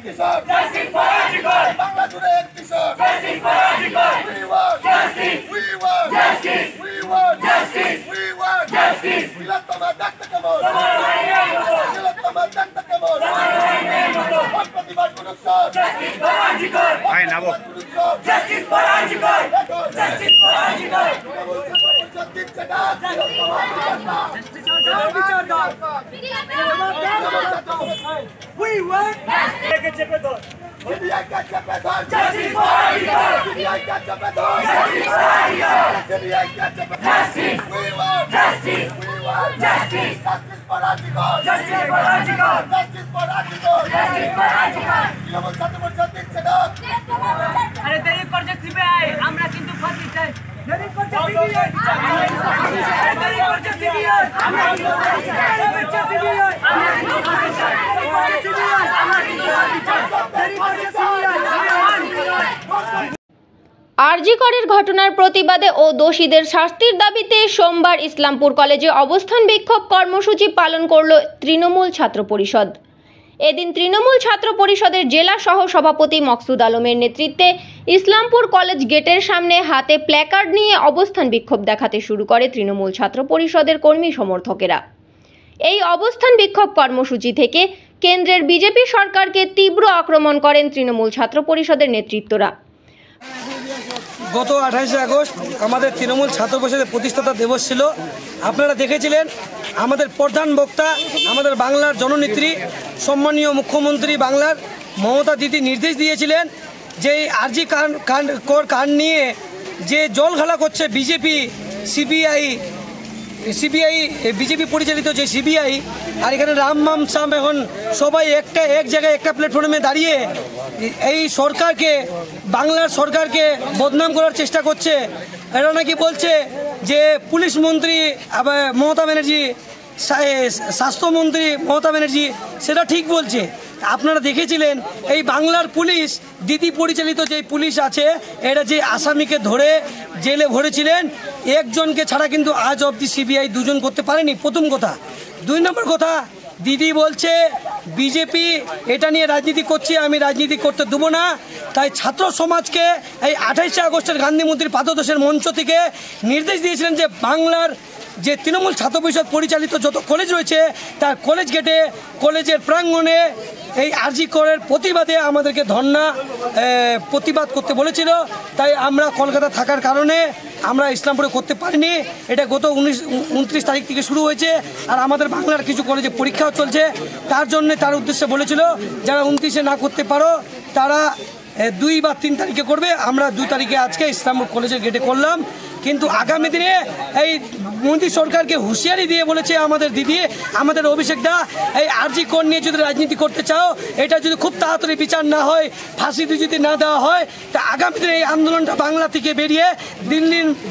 Kishore justice for Arjikor Bangla জুড়ে এক কিশোর justice for Arjikor we want justice we want justice we want justice we want justice তোমার doctor কেমন তোমার doctor কেমন প্রতিবাদ করুন স্যার justice for Arjikor আই নাবো justice for Arjikor justice for Arjikor We want justice for Arjikor. Justice for Arjikor. Justice. We want justice. We want justice. Justice for Arjikor. Justice for Arjikor. Justice for Arjikor. Justice for Arjikor. Trinamool ছাত্র পরিষদ দিচ্ছে না। আরে দেরি করছে CBI, আমরা কিন্তু ফাঁসি চাই। দেরি করছে সিবিআই, দেরি করছে সিবিআই, আমরা কিন্তু ফাঁসি চাই। দেরি করছে সিবিআই, আমরা কিন্তু ফাঁসি চাই। দেরি করছে সিবিআই, আমরা কিন্তু ফাঁসি চাই। দেরি করছে সিবিআই, আরজিকরের ঘটনার প্রতিবাদে ও দোষীদের শাস্তির দাবিতে সোমবার ইসলামপুর কলেজে অবস্থান বিক্ষোভ কর্মসূচি পালন করল তৃণমূল ছাত্র পরিষদ। এদিন তৃণমূল ছাত্র পরিষদের জেলা সহ সভাপতি মকসুদ আলমের নেতৃত্বে ইসলামপুর কলেজ গেটের সামনে হাতে প্ল্যাকার্ড নিয়ে অবস্থান বিক্ষোভ দেখাতে শুরু করে তৃণমূল ছাত্র পরিষদের কর্মী সমর্থকেরা। এই অবস্থান বিক্ষোভ কর্মসূচি থেকে কেন্দ্রের বিজেপি সরকারকে তীব্র আক্রমণ করেন তৃণমূল ছাত্র পরিষদের নেতৃত্বরা। গত 28 আগস্ট আমাদের তৃণমূল ছাত্র পরিষদের প্রতিষ্ঠাতা দিবস ছিল। আপনারা দেখেছিলেন আমাদের প্রধান বক্তা, আমাদের বাংলার জননেত্রী, সম্মানীয় মুখ্যমন্ত্রী বাংলার মমতা দিদি নির্দেশ দিয়েছিলেন যে আরজি কাণ্ড নিয়ে যে জলঘালা করছে বিজেপি, সিবিআই বিজেপি পরিচালিত যে সিবিআই, আর এখানে রাম সাম এখন সবাই এক জায়গায় একটা প্ল্যাটফর্মে দাঁড়িয়ে এই সরকারকে, বাংলার সরকারকে বদনাম করার চেষ্টা করছে। এরা নাকি বলছে যে পুলিশ মন্ত্রী মমতা ব্যানার্জি, স্বাস্থ্যমন্ত্রী মমতা ব্যানার্জি সেটা ঠিক বলছে। আপনারা দেখেছিলেন এই বাংলার পুলিশ, দিদি পরিচালিত যে পুলিশ আছে, এরা যে আসামিকে ধরে জেলে ভরেছিলেন, একজনকে ছাড়া কিন্তু আজ অবধি সিবিআই দুজন করতে পারেনি। প্রথম কথা। 2 নম্বর কথা, দিদি বলছে বিজেপি এটা নিয়ে রাজনীতি করছে, আমি রাজনীতি করতে দেবো না। তাই ছাত্র সমাজকে এই 28 আগস্টের গান্ধী মন্ত্রীর পাদদেশের মঞ্চ থেকে নির্দেশ দিয়েছিলেন যে বাংলার যে তৃণমূল ছাত্র পরিষদ পরিচালিত যত কলেজ রয়েছে তার কলেজ গেটে, কলেজের প্রাঙ্গণে এই আরজিকরের প্রতিবাদে আমাদেরকে ধর্ণা প্রতিবাদ করতে বলেছিল। তাই আমরা কলকাতা থাকার কারণে আমরা ইসলামপুরে করতে পারিনি। এটা গত 29 তারিখ থেকে শুরু হয়েছে, আর আমাদের বাংলার কিছু কলেজে পরীক্ষাও চলছে। তার উদ্দেশ্যে বলেছিল যারা 29-এ না করতে পারো তারা 2 বা 3 তারিখে করবে। আমরা 2 তারিখে আজকে ইসলামপুর কলেজের গেটে করলাম। কিন্তু আগামী দিনে এই মোদী সরকারকে হুঁশিয়ারি দিয়ে বলেছে আমাদের দিদি, আমাদের অভিষেকদা, এই আরজিকর নিয়ে যদি রাজনীতি করতে চাও, এটা যদি খুব তাড়াতাড়ি বিচার না হয়, ফাঁসি যদি না দেওয়া হয়, তা আগামী দিনে এই আন্দোলনটা বাংলা থেকে বেরিয়ে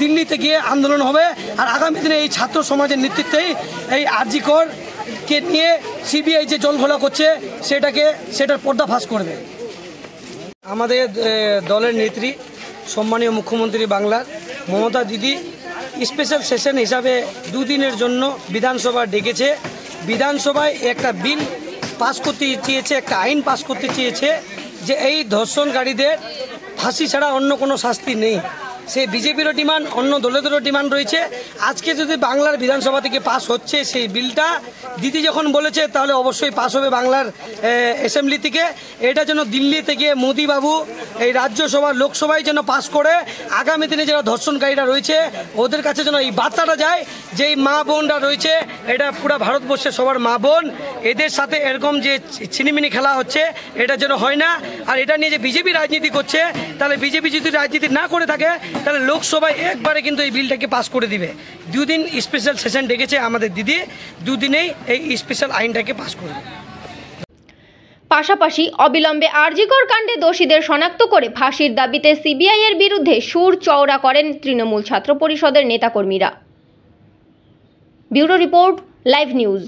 দিল্লিতে গিয়ে আন্দোলন হবে। আর আগামী দিনে এই ছাত্র সমাজের নেতৃত্বেই এই আরজিকরকে নিয়ে সিবিআই যে জলঘোলা করছে সেটার পর্দাফাঁস করবে। আমাদের দলের নেত্রী, সম্মানীয় মুখ্যমন্ত্রী বাংলার মমতা দিদি স্পেশাল সেশন হিসাবে 2 দিনের জন্য বিধানসভা ডেকেছে। বিধানসভায় একটা বিল পাস করতে চেয়েছে, একটা আইন পাস করতে চেয়েছে যে এই ধর্ষণকারীদের ফাঁসি ছাড়া অন্য কোনো শাস্তি নেই। সেই বিজেপিরও ডিমান্ড, অন্য দলেদেরও ডিমান্ড রয়েছে। আজকে যদি বাংলার বিধানসভা থেকে পাস হচ্ছে সেই বিলটা, দিদি যখন বলেছে তাহলে অবশ্যই পাস হবে বাংলার অ্যাসেম্বলি থেকে। এটা যেন দিল্লি থেকে মোদিবাবু এই রাজ্যসভা লোকসভায় যেন পাস করে আগামী দিনে যারা ধর্ষণকারীরা রয়েছে ওদের কাছে যেন এই বার্তাটা যায় যে এই মা বোনরা রয়েছে, এটা পুরো ভারতবর্ষের সবার মা বোন, এদের সাথে এরকম যে ছিনিমিনি খেলা হচ্ছে এটা যেন হয় না। আর এটা নিয়ে যে বিজেপি রাজনীতি করছে, তাহলে বিজেপি যদি রাজনীতি না করে থাকে তাহলে লোকসভায় একবারে কিন্তু এই বিলটাকে পাস করে দিবে। 2 দিন স্পেশাল সেশন ডেকেছে আমাদের দিদি, 2 দিনেই এই স্পেশাল আইনটাকে পাস করবে। পাশাপাশি অবিলম্বে আরজিকর কাণ্ডে দোষীদের শনাক্ত করে ফাঁসির দাবিতে সিবিআই এর বিরুদ্ধে সুর চওড়া করেন তৃণমূল ছাত্র পরিষদের নেতাকর্মীরা। Bureau report, live news.